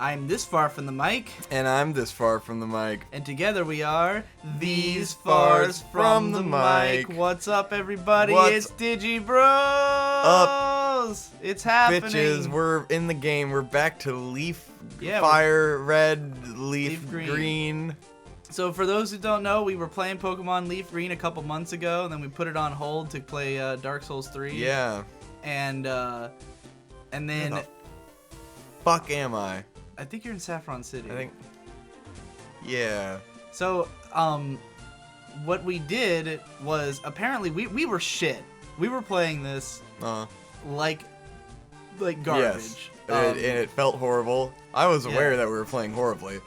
I'm this far from the mic. And I'm this far from the mic. And together we are these fars from the mic. What's up, everybody? It's Digi Bros. Up. It's happening. Bitches, we're in the game. We're back to Fire Red, Leaf Green. So for those who don't know, we were playing Pokemon Leafgreen a couple months ago, and then we put it on hold to play Dark Souls 3. Yeah. And then... Where the fuck am I? I think you're in Saffron City. I think... Yeah. So, what we did was, apparently, we were shit. We were playing this like garbage. Yes. And it felt horrible. I was aware that we were playing horribly.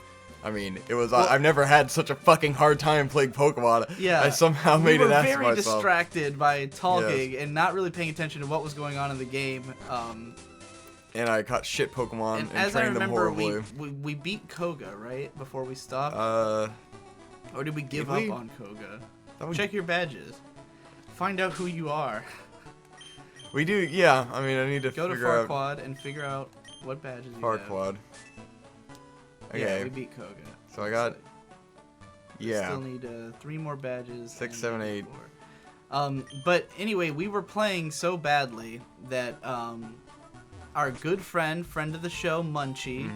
I mean, it was. Well, I've never had such a fucking hard time playing Pokemon. Yeah, I somehow made it ass myself. We were very distracted by talking and not really paying attention to what was going on in the game. And I caught shit Pokemon and as trained I remember, them horribly. we beat Koga, right, before we stopped? Or did we give up on Koga? Check your badges. Find out who you are. We do, yeah. I mean, I need to go to Farquad and figure out what badges you have. Farquad. Okay. Yeah, we beat Koga. So I got... Yeah. Still need 3 more badges. 6, 7, 8. But anyway, we were playing so badly that our good friend of the show, Munchy,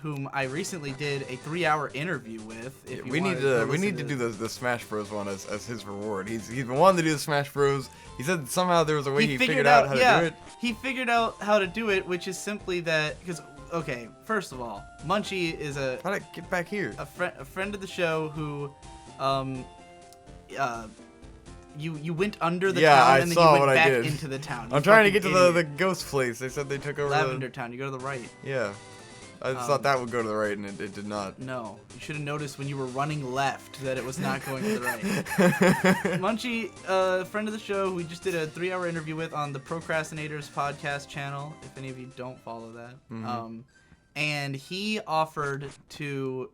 whom I recently did a 3-hour interview with. We need to do the Smash Bros one as his reward. He's been wanting to do the Smash Bros. He said somehow there was a way he figured out how to do it. He figured out how to do it, which is simply that because. Okay, first of all, Munchy is How did I get back here? A friend of the show who, you went under the town and then you went back into the town. I'm trying to get to the ghost place. They said they took over Lavender Town. You go to the right. Yeah. I just thought that would go to the right, and it did not. No. You should have noticed when you were running left that it was not going to the right. Munchy, friend of the show, who we just did a 3-hour interview with on the Procrastinators podcast channel, if any of you don't follow that. And he offered to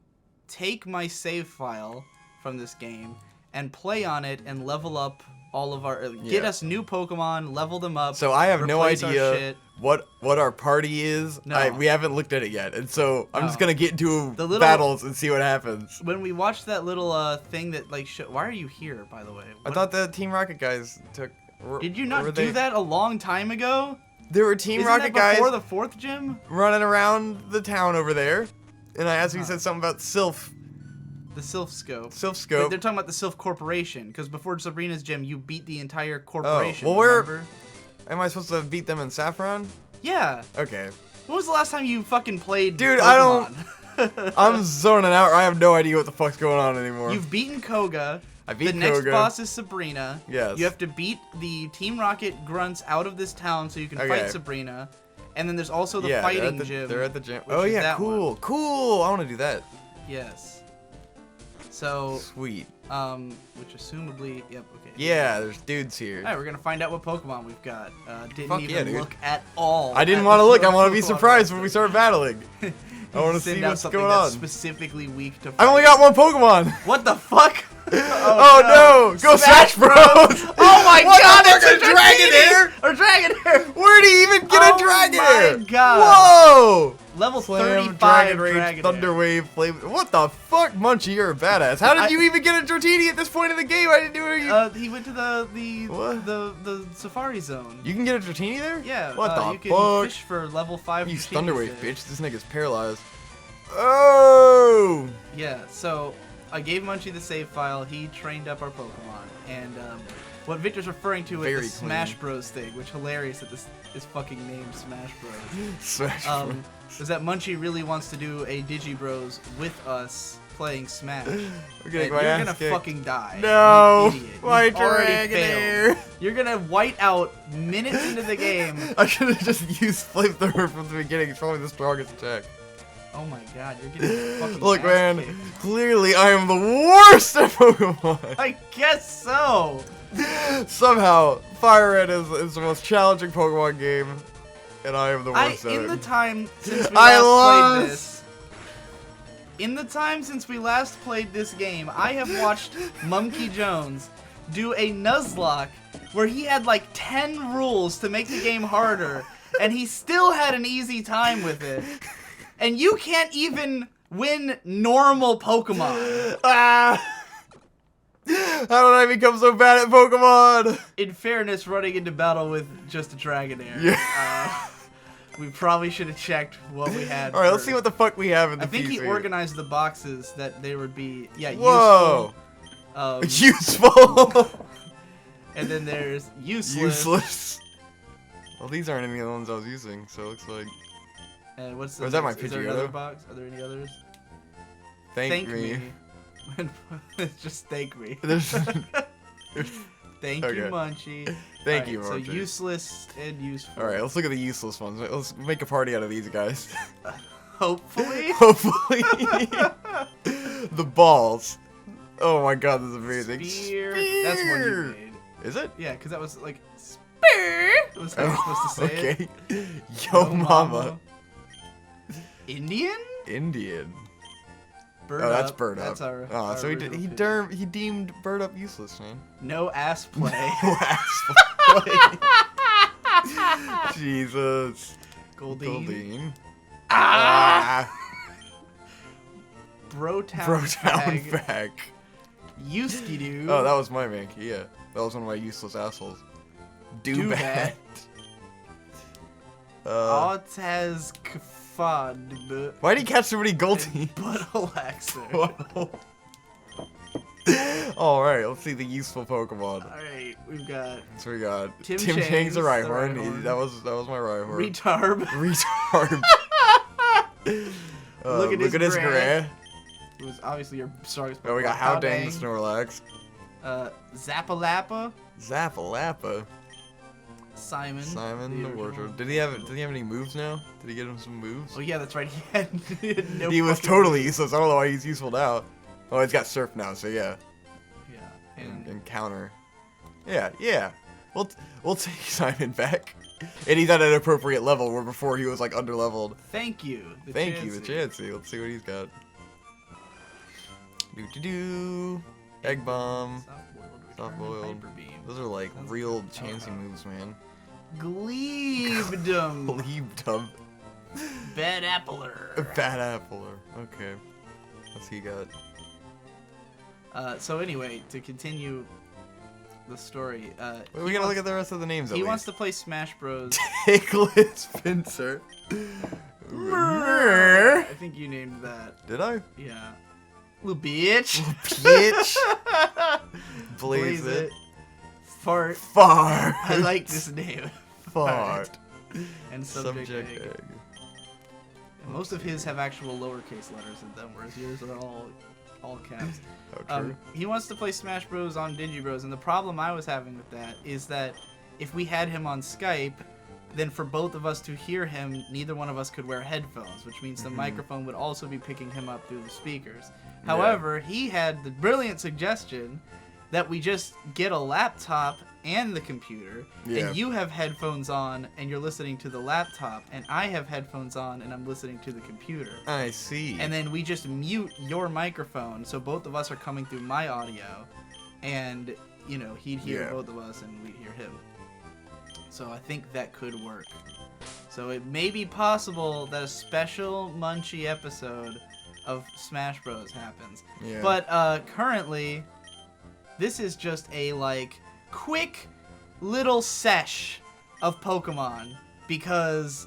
take my save file from this game and play on it and level up all of our... Get us new Pokemon, level them up. So I have no idea what our party is. No. We haven't looked at it yet. And so I'm just going to get into battles and see what happens. When we watched that little thing that, like... Why are you here, by the way? I thought the Team Rocket guys took... Did you not do that a long time ago? There were Team Rocket guys... before the 4th gym? Running around the town over there. And I asked him, he said something about Sylph. The Sylph Scope. Sylph Scope. They're talking about the Sylph Corporation, because before Sabrina's gym, you beat the entire corporation. Oh, well, remember? Am I supposed to beat them in Saffron? Yeah. Okay. When was the last time you fucking played Dude, Pokemon? I don't... I'm zoning out. I have no idea what the fuck's going on anymore. You've beaten Koga. I beat Koga. The next boss is Sabrina. Yes. You have to beat the Team Rocket grunts out of this town so you can fight Sabrina. And then there's also the fighting gym. They're at the gym. Oh, yeah, cool. Cool. I want to do that. Yes. So sweet. Which assumably, okay. Yeah, there's dudes here. All right, we're gonna find out what Pokemon we've got. Didn't even look at all. I didn't want to look. I want to be surprised when we start battling. I want to see what's going on. Specifically weak to. I only got one Pokemon. What the fuck? Oh no! Go Smash Bros! Oh my god! It's a Dragonair! Or Dragonair! Where did he even get a Dragonair? Oh my god! Whoa! Level Slam, 35 Dragon Rage, Dragonair. Thunder Wave, Flame. What the fuck, Munchy? You're a badass. How did you even get a Dratini at this point in the game? I didn't do it. He went to the Safari Zone. You can get a Dratini there? Yeah. What the you can fish for level 5. Use Thunder Wave, bitch. This nigga's paralyzed. Oh! Yeah. So I gave Munchy the save file. He trained up our Pokemon, and what Victor's referring to is the Smash Bros thing, which hilarious that this is fucking named Smash Bros. Smash Bros. Is that Munchy really wants to do a Digi Bros with us playing Smash. You're gonna fucking die. No! You idiot. Why Dragonair? You're gonna white out minutes into the game. I should have just used Flamethrower from the beginning. It's probably the strongest attack. Oh my god, you're getting fucking Look, man, clearly I am the worst at Pokemon. I guess so. Somehow, Fire Red is the most challenging Pokemon game, and I am the worst at it. In the time since we last played this, in the time since we last played this game, I have watched Monkey Jones do a Nuzlocke where he had like 10 rules to make the game harder, and he still had an easy time with it. and you can't even win normal Pokemon. How did I become so bad at Pokemon? In fairness, running into battle with just a Dragonair. Yeah. We probably should have checked what we had. Alright, let's see what the fuck we have in the I think PC. he organized the boxes that they would be, Whoa. useful. Useful. And then there's useless. Useless. Well, these aren't any of the ones I was using, so it looks like... And what's the Or is that my Is there another Pidgeotto? box? Are there any others? Thank me. Just thank me. There's... Thank Okay. you, Munchy. Thank you, So Munchy. useless and useful. Alright, let's look at the useless ones. Let's make a party out of these guys. Hopefully. Hopefully. The balls. Oh my god, this is amazing. Spear. That's one you made. Is it? Yeah, because that was like spear. Was how you're supposed to say it. Okay. Yo, mama. Indian? Indian. Bird Oh, that's up. Bird Up. That's our. Oh, our so he original pick. he deemed Bird Up useless, man. No ass play. Jesus. Goldine. Goldine. Ah! Ah. Brotown Brotown fag. fag. Yuski-doo. Oh, that was my Mankey, yeah. That was one of my useless assholes. Do-bad. Altaz Kfad. Why'd he catch so many Goldine? Buttalaxer. Alright, let's see the useful Pokemon. Alright, we've got So we got Tim Chang's Chang's the the Rhyhorn. Rhyhorn. That was my Rhyhorn. Retarb. Retard. Look at his gray. gray. It was obviously your strongest Pokemon. Oh, we got Howdang the Snorlax. Zappalappa. Zapalappa. Simon. Simon the original. Wardrobe. Did he have any moves now? Did he get him some moves? Oh yeah, that's right. He had no He was fucking totally moves. useless. I don't know why he's useful now. Oh, he's got Surf now, so yeah. Yeah. And Counter. Yeah. We'll take Simon back. And he's at an appropriate level where before he was like underleveled. Thank you. The Thank you, the Chansey. Chansey. Let's see what he's got. Doo-doo-doo. Egg Bomb. Soft Soft-boiled. Hyper Beam. Those are like That's real good. Chansey moves, man. Gleebdom. Leebdom. Bad Appler. Bad Appler. Okay. What's he got? So anyway, to continue the story, Wait, we gotta look at the rest of the names. he wants to play Smash Bros. Nicholas Spencer. I think you named that. Did I? Yeah. Little bitch. Bitch. Blaze it. Fart. Fart. I like this name. Fart. And subject egg. egg. And most of his have actual lowercase letters in them, whereas yours are all caps. Oh, true. He wants to play Smash Bros on Digi Bros, and the problem I was having with that is that if we had him on Skype, then for both of us to hear him, neither one of us could wear headphones, which means the microphone would also be picking him up through the speakers. However, he had the brilliant suggestion that we just get a laptop and the computer, and you have headphones on and you're listening to the laptop, and I have headphones on and I'm listening to the computer. I see. And then we just mute your microphone, so both of us are coming through my audio, and, you know, he'd hear both of us and we'd hear him. So I think that could work. So it may be possible that a special Munchy episode of Smash Bros happens. Yeah. But currently, this is just a, like, quick little sesh of Pokemon because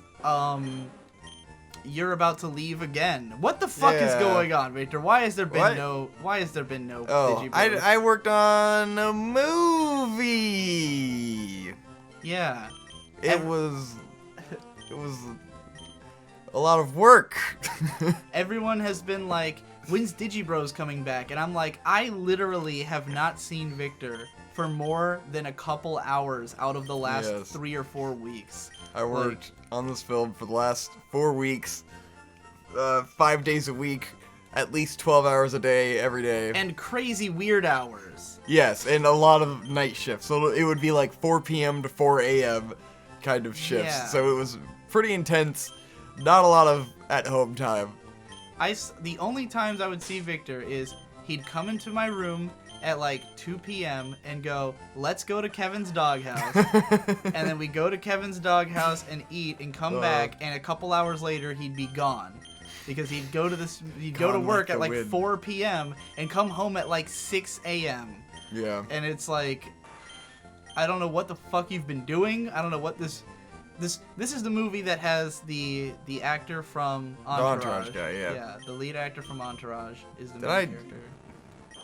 you're about to leave again. What the fuck is going on, Victor? Why has there been no Oh, Digibros? I worked on a movie. Yeah. It was a lot of work. Everyone has been like, when's Digibros coming back? And I'm like, I literally have not seen Victor for more than a couple hours out of the last 3 or 4 weeks. I worked on this film for the last 4 weeks, 5 days a week, at least 12 hours a day, every day. And crazy weird hours. Yes, and a lot of night shifts. So it would be like 4 p.m. to 4 a.m. kind of shifts. Yeah. So it was pretty intense. Not a lot of at-home time. The only times I would see Victor is he'd come into my room at like 2 p.m. and go, let's go to Kevin's doghouse. And then we go to Kevin's doghouse and eat and come back, and a couple hours later he'd be gone. because he'd go to Gone work like at the like wind. 4 p.m. and come home at like 6 a.m. Yeah. And it's like, I don't know what the fuck you've been doing. I don't know what this is the movie that has the actor from Entourage. The Entourage guy, yeah. Yeah, the lead actor from Entourage is the Did main I- character.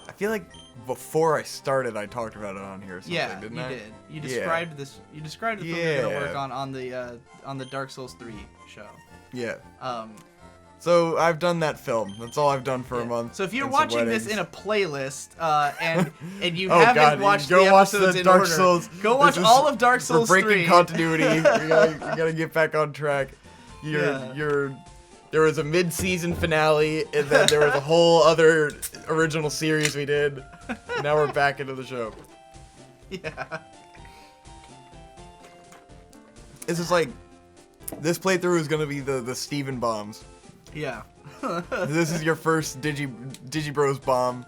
I feel like before I started, I talked about it on here or something, Yeah, didn't you I? did. You described this. You described the film you're gonna work on the Dark Souls 3 show. Yeah. Um, So I've done that film. That's all I've done for a month. So if you're and some watching this weddings. in a playlist and you Oh, haven't God, watched go the watch episodes the in Dark order, Souls. go watch This is- all of Dark Souls We're breaking 3. continuity. we gotta get back on track. There was a mid-season finale, and then there was a whole other original series we did. And now we're back into the show. Yeah. This is like, this playthrough is gonna be the Steven bombs. Yeah. This is your first Digi Bros bomb,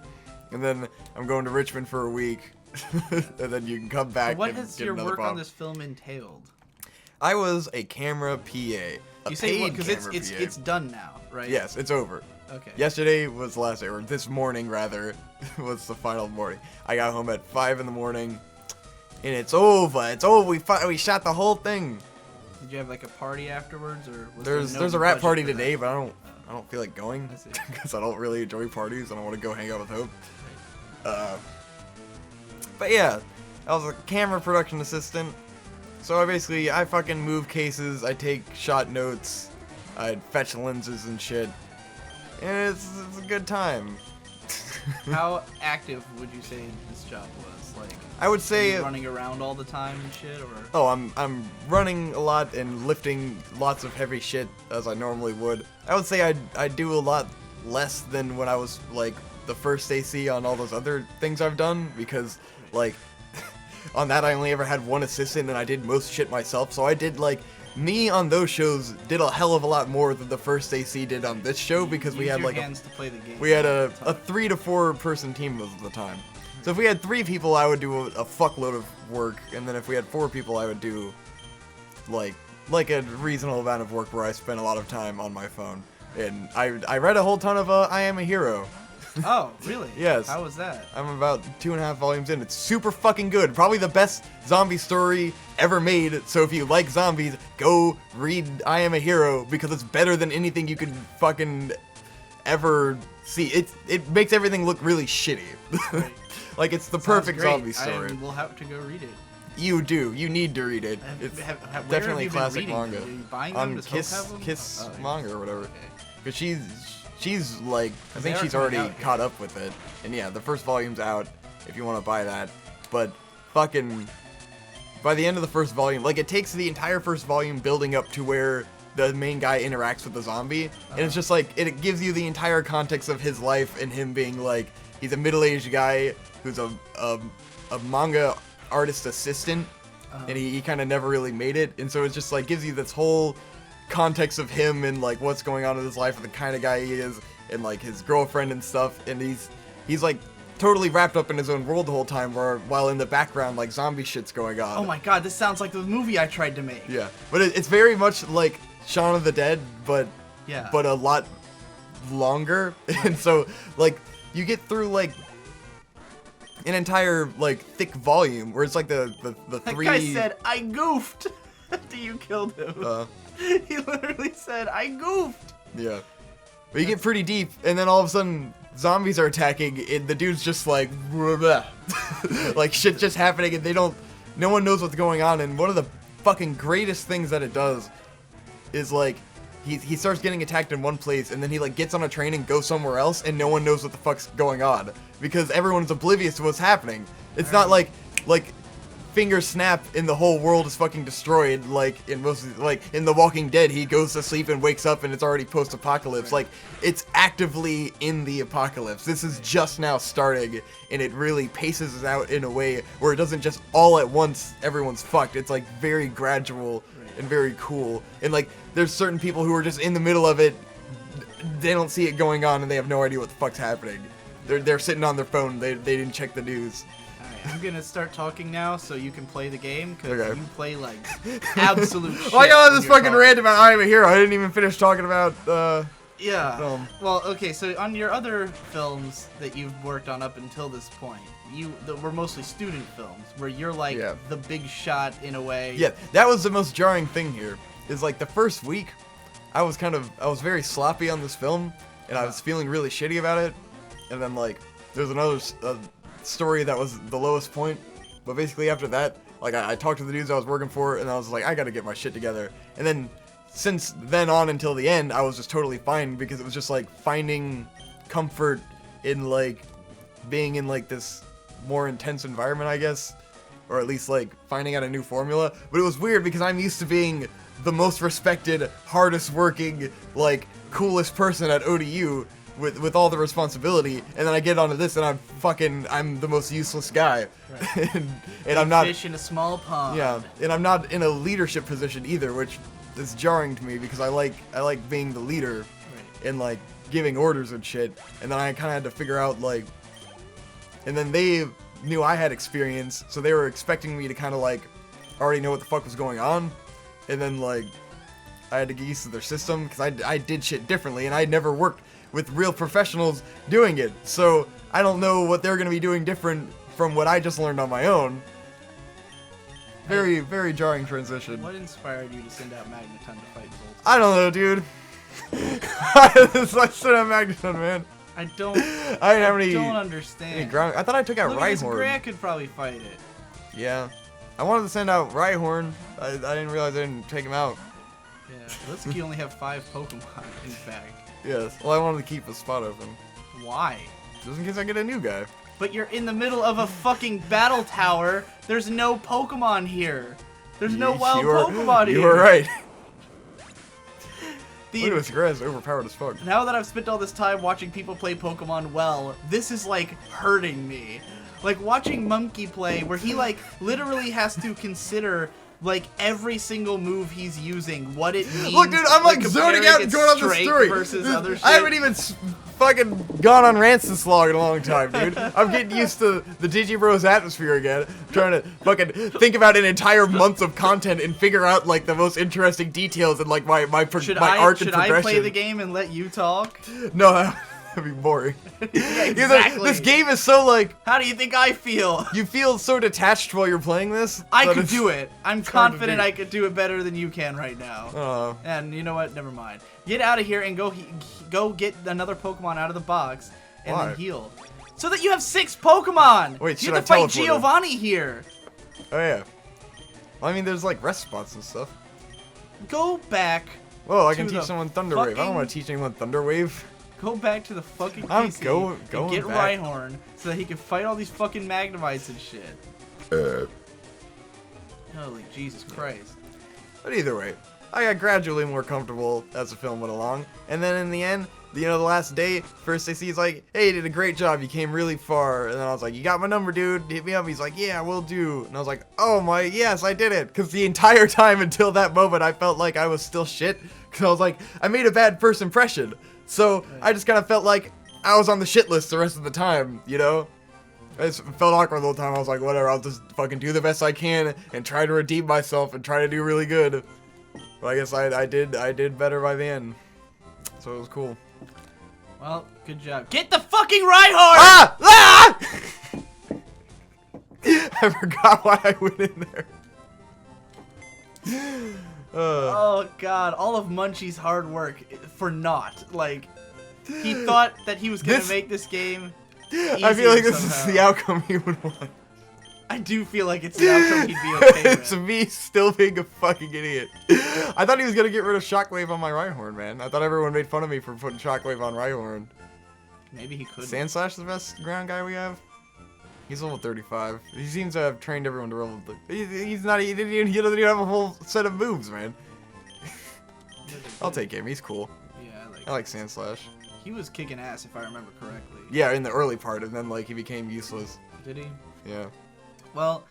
and then I'm going to Richmond for a week, and then you can come back. What and has get your another work bomb. on this film entailed? I was a camera PA. You say paid because camera it's PA. it's done now, right? Yes, it's over. Okay. Yesterday was the last day, or this morning rather, was the final morning. I got home at 5 in the morning, and it's over. It's over. We shot the whole thing. Did you have like a party afterwards, or was There's no a rap budget party for that? today, but I don't feel like going I see. because I don't really enjoy parties. I don't want to go hang out with Hope. But yeah, I was a camera production assistant. So I fucking move cases, I take shot notes, I fetch lenses and shit. And it's a good time. How active would you say this job was? Like, I would are say you running around all the time and shit, or? oh, I'm running a lot and lifting lots of heavy shit as I normally would. I would say I do a lot less than when I was like the first AC on all those other things I've done, because like on that I only ever had one assistant and I did most shit myself. So I did like me on those shows did a hell of a lot more than the first AC did on this show, because we Use had your like hands to play the game. we had a 3 to 4 person team most of the time. So if we had 3 people, I would do a fuckload of work, and then if we had 4 people, I would do like a reasonable amount of work where I spent a lot of time on my phone. And I read a whole ton of I Am a Hero. Oh, really? Yes. How was that? I'm about 2.5 volumes in. It's super fucking good. Probably the best zombie story ever made. So if you like zombies, go read I Am a Hero, because it's better than anything you could fucking ever see. It makes everything look really shitty. Right. Like it's the Sounds perfect great. zombie story. We'll have to go read it. You do. You need to read it. It's where definitely have you been classic reading manga. them? Are you buying them? On Does Hope Kiss have them? Kiss Oh, yeah. manga or whatever. Okay. But she's like, I They think are she's coming already out here. caught up with it. And yeah, the first volume's out if you want to buy that. But fucking by the end of the first volume, like it takes the entire first volume building up to where the main guy interacts with the zombie, and it's just like it gives you the entire context of his life and him being like he's a middle-aged guy who's a manga artist assistant, and he kind of never really made it, and so it just like gives you this whole context of him and like what's going on in his life and the kind of guy he is, and like his girlfriend and stuff, and he's like totally wrapped up in his own world the whole time, while in the background like zombie shit's going on. Oh my god, this sounds like the movie I tried to make. Yeah, but it's very much like Shaun of the Dead, but Yeah. but a lot longer, and so like you get through like an entire like thick volume where it's like the That three. guy said, I goofed after you killed him. He literally said, I goofed. Yeah, but you get pretty deep, and then all of a sudden zombies are attacking, and the dude's just like like shit just happening, and no one knows what's going on. And one of the fucking greatest things that it does is like he starts getting attacked in one place, and then he like gets on a train and goes somewhere else, and no one knows what the fuck's going on because everyone's oblivious to what's happening. It's not like fingers snap and the whole world is fucking destroyed like in The Walking Dead. He goes to sleep and wakes up and it's already post-apocalypse. Like it's actively in the apocalypse. This is just now starting, and it really paces it out in a way where it doesn't just all at once everyone's fucked. It's like very gradual and very cool, and like there's certain people who are just in the middle of it, they don't see it going on and they have no idea what the fuck's happening. They're sitting on their phone, they didn't check the news. Alright, I'm gonna start talking now so you can play the game, because Okay. you play like absolute shit. Oh my god, when this you're fucking talking. rant about I Am a Hero. I didn't even finish talking about Yeah. film. Well, okay, so on your other films that you've worked on up until this point, were mostly student films, where you're like the big shot in a way. Yeah, that was the most jarring thing here. Is like the first week, I was very sloppy on this film, and I was feeling really shitty about it. And then like, there's another story that was the lowest point. But basically after that, like I talked to the dudes I was working for, and I was like, I gotta get my shit together. And then since then on until the end, I was just totally fine because it was just like finding comfort in like being in like this more intense environment, I guess, or at least like finding out a new formula. But it was weird because I'm used to being the most respected, hardest working, like coolest person at ODU with all the responsibility, and then I get onto this and I'm the most useless guy. Right. and I'm not fish in a small pond. Yeah, and I'm not in a leadership position either, which is jarring to me because I like being the leader and like giving orders and shit. And then I kind of had to figure out like, and then they knew I had experience, so they were expecting me to kind of like already know what the fuck was going on. And then like I had to get used to their system because I did shit differently, and I had never worked with real professionals doing it, so I don't know what they're gonna be doing different from what I just learned on my own. Very, very jarring transition. What inspired you to send out Magneton to fight Volt? I don't know, dude. It's like send out Magneton, man. I don't understand. Any ground. I thought I took out Rhyhorn. Grant could probably fight it. Yeah, I wanted to send out Rhyhorn. I didn't realize I didn't take him out. Yeah, Litsky only have 5 Pokemon in fact. Yes. Well, I wanted to keep a spot open. Why? Just in case I get a new guy. But you're in the middle of a fucking battle tower. There's no Pokemon here. There's no wild Pokemon here. You were right. The, Look at this grass, overpowered as fuck. Now that I've spent all this time watching people play Pokemon well, this is like hurting me. Like watching Munchy play, where he like literally has to consider like every single move he's using, what it means. Look, dude, I'm like zoning out and going on this story. Versus other shit. I haven't even fucking gone on rants this long in a long time, dude. I'm getting used to the Digi Bros atmosphere again. I'm trying to fucking think about an entire month of content and figure out like the most interesting details and like my arc and progression. Should I play the game and let you talk? No. That'd be boring. Yeah, exactly. This game is so like. How do you think I feel? You feel so detached while you're playing this. I could do it. I'm confident I could do it better than you can right now. Oh. And you know what? Never mind. Get out of here and go get another Pokemon out of the box and then heal. So that you have 6 Pokemon. Wait, you have to fight Giovanni here. Oh yeah. Well, I mean, there's like rest spots and stuff. Go back. Whoa, I can teach someone Thunder Wave. I don't want to teach anyone Thunder Wave. Go back to the fucking PC and get back. Rhyhorn so that he can fight all these fucking Magnemites and shit. Holy Jesus Christ. But either way, I got gradually more comfortable as the film went along. And then in the end, you know, the last day, first they see he's like, hey, you did a great job. You came really far. And then I was like, you got my number, dude. Hit me up. He's like, yeah, will do. And I was like, oh my, yes, I did it. Because the entire time until that moment, I felt like I was still shit. Because I was like, I made a bad first impression. So I just kind of felt like I was on the shit list the rest of the time, you know? I just felt awkward the whole time. I was like, whatever, I'll just fucking do the best I can and try to redeem myself and try to do really good. But I guess I did better by the end. So it was cool. Well, good job. Get the fucking Rhyhorn! Ah! Ah! I forgot why I went in there. Oh god, all of Munchy's hard work for naught. Like, he thought that he was gonna make this game I feel like this is the outcome he would want. I do feel like it's the outcome he'd be okay with. It's me still being a fucking idiot. I thought he was gonna get rid of Shockwave on my Rhyhorn, man. I thought everyone made fun of me for putting Shockwave on Rhyhorn. Maybe he could. Sandslash the best ground guy we have? He's level 35. He seems to have trained everyone to level. He doesn't even have a whole set of moves, man. I'll take him. He's cool. Yeah, I like Sandslash. He was kicking ass if I remember correctly. Yeah, in the early part, and then like he became useless. Did he? Yeah. Well,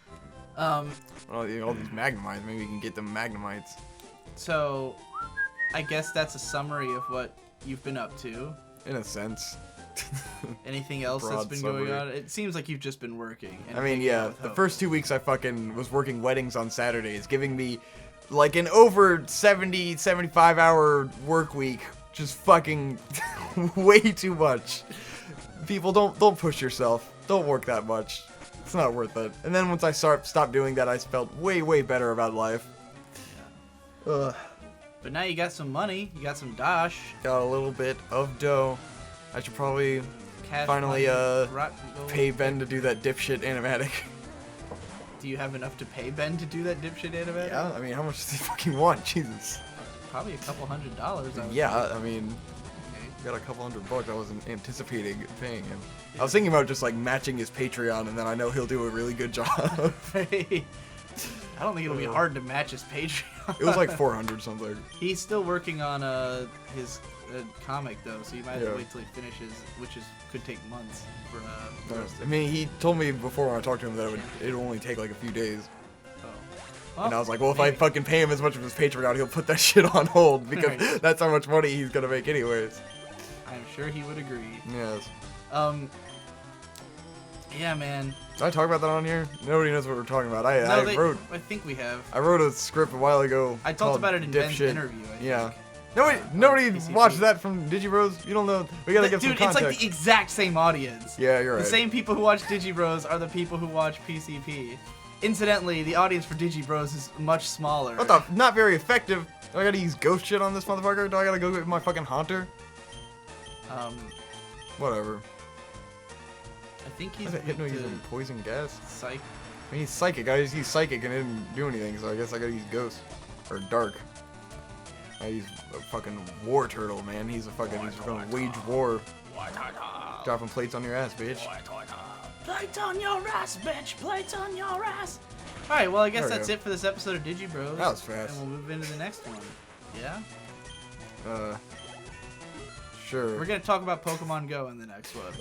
all these Magnemites. Maybe we can get them Magnemites. So, I guess that's a summary of what you've been up to. In a sense. Anything else that's been going on? It seems like you've just been working. I mean, yeah. The first 2 weeks I fucking was working weddings on Saturdays, giving me like an over 70, 75 hour work week Just fucking way too much. People, don't push yourself. Don't work that much. It's not worth it. And then once I stopped doing that, I felt way better about life. Ugh. But now you got some money. You got some dosh. Got a little bit of dough. I should probably Cash finally money, pay Ben to do that dipshit animatic. Do you have enough to pay Ben to do that dipshit animatic? Yeah, I mean, how much does he fucking want? Jesus. Probably a couple $100. Yeah, I mean, got a couple $100. I wasn't anticipating paying him. I was thinking about just like matching his Patreon, and then I know he'll do a really good job. I don't think it'll be hard to match his Patreon. It was like 400 something. He's still working on his comic though, so you might have to wait till he finishes, which could take months for the rest of I mean, he told me before when I talked to him that it'd only take like a few days. Well, and I was like, well, if I fucking pay him as much of his Patreon, he'll put that shit on hold because that's how much money he's gonna make anyways. I'm sure he would agree. Yes. Yeah, man. Did I talk about that on here? Nobody knows what we're talking about. I think we have. I wrote a script a while ago. I talked about it in Ben's interview. Yeah. Nobody watched that from Digi Bros. You don't know. We gotta give some context. Dude, it's like the exact same audience. Yeah, you're right. The same people who watch Digi Bros are the people who watch PCP. Incidentally, the audience for Digi Bros is much smaller. What the? Not very effective. Do I gotta use ghost shit on this motherfucker? Do I gotta go get my fucking haunter? Whatever. I think he's Hypno using poison gas. Psych. I mean, he's psychic. I just used psychic and it didn't do anything, so I guess I gotta use ghost. Or dark. I use a fucking war turtle, man. He's gonna wage war. Dropping plates on your ass, bitch. Plates on your ass, bitch. Plates on your ass. Alright, well, I guess that's it for this episode of Digi Bros. That was fast. And we'll move into the next one. Yeah? Sure. We're gonna talk about Pokemon Go in the next one.